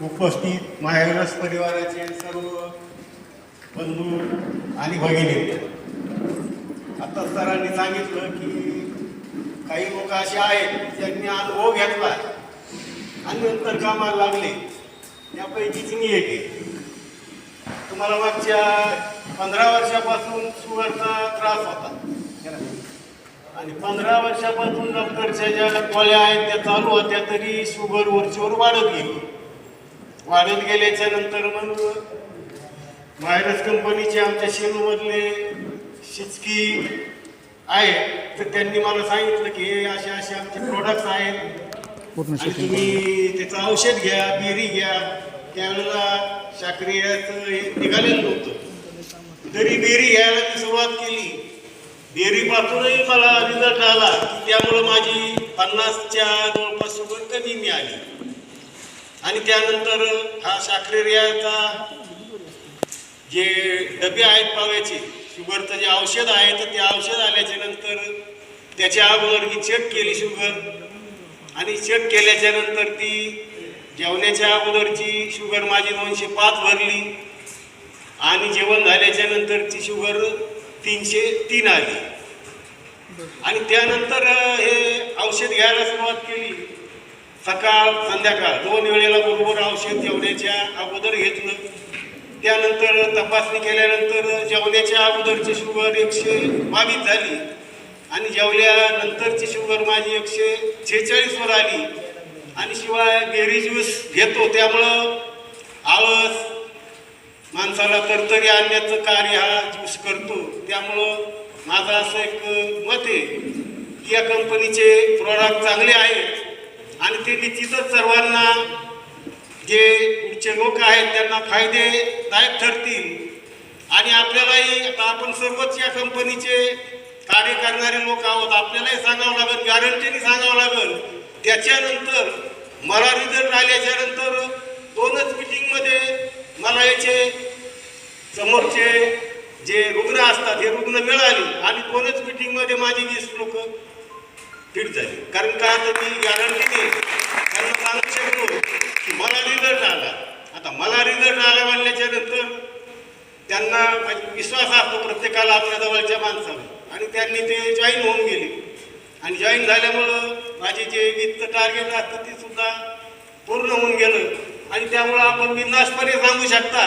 उपस्थित माहेरस परिवाराचे सर्व बंधू आणि भगिनी, आता सरांनी सांगितलं की काही लोक असे आहेत ज्यांनी अनुभव घेतला आणि नंतर कामाला लागले, त्यापैकीच मी एक आहे. तुम्हाला मागच्या 15 वर्षापासून शुगरचा त्रास होता आणि 15 वर्षापासून डॉक्टरच्या ज्या गोळ्या आहेत त्या चालू होत्या, तरी शुगर वरचीवर वाढत गेल्याच्या नंतर मग व्हायरस कंपनीचे आमच्या शेलूमधले शिचकी आहे, तर त्यांनी मला सांगितलं की हे असे असे आमचे प्रोडक्ट्स आहेत आणि तुम्ही त्याचं औषध घ्या, बेरी घ्या. त्यावेळेला शाक्रियाचं हे निघालेलं नव्हतं, तरी बेरी घ्यायला मी सुरुवात केली. बेरीपासूनही मला रिझल्ट आला की त्यामुळं माझी 50च्या जवळपास शुगर कमी मिळाली. आणि त्यानंतर हा शाक्रियाचा जे डबे आहेत पाव्याचे, शुगरचं जे औषध आहे, तर ते औषध आल्याच्या नंतर त्याच्या अगोदर मी चेक केली शुगर, आणि चेक केल्याच्या नंतर ती जेवण्याच्या अगोदरची शुगर माझी 205 भरली आणि जेवण झाल्याच्या नंतरची शुगर 303 आली. आणि त्यानंतर हे औषध घ्यायला सुरुवात केली. सकाळ संध्याकाळ 2 वेळेला बरोबर औषध जेवण्याच्या अगोदर घेतलं. त्यानंतर तपासणी केल्यानंतर जेवण्याच्या अगोदरची शुगर 122 झाली आणि जेवल्यानंतरची शुगर माझी 146 वर आली. आणि शिवाय बेरी ज्यूस घेतो त्यामुळं आळस माणसाला तरतरी आणण्याचं कार्य हा ज्यूस करतो. त्यामुळं माझं असं एक मत आहे की या कंपनीचे प्रॉडक्ट चांगले आहेत आणि ते निश्चितच सर्वांना जे पुढचे लोक आहेत त्यांना फायदेदायक ठरतील. आणि आपल्यालाही आता आपण सर्वच या कंपनीचे कार्य करणारे लोक आहोत, आपल्यालाही सांगावं लागेल, गॅरंटीने सांगावं लागेल. त्याच्यानंतर मला रिझल्ट आल्याच्या नंतर 2च मीटिंगमध्ये मला याचे समोरचे जे रुग्ण असतात हे रुग्ण मिळाले आणि 2च मीटिंगमध्ये माझी 20 लोक फिट झाली. कारण का तर मी गॅरंटीने त्यांना सांगू शकतो की मला रिझल्ट आला. आता मला रिझल्ट आला म्हणल्याच्या नंतर त्यांना विश्वास असतो प्रत्येकाला आपल्या जवळच्या माणसाला, आणि त्यांनी ते जॉईन होऊन गेले. आणि जॉईन झाल्यामुळं माझे जे वित्त टार्गेट असतं ते सुद्धा पूर्ण होऊन गेलं. आणि त्यामुळं आपण बिनधास्तपणे सांगू शकता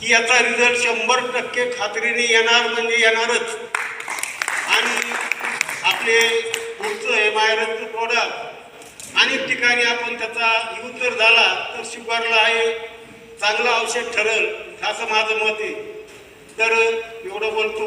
की याचा रिझल्ट 100% खात्रीने येणार म्हणजे येणारच. आणि आपले पुढचं हे व्हायरसचं प्रोडक्ट अनेक ठिकाणी आपण त्याचा यूज जर झाला तर शुगरला हे चांगलं औषध ठरेल असं माझं मत आहे. तर एवढं बोलतो.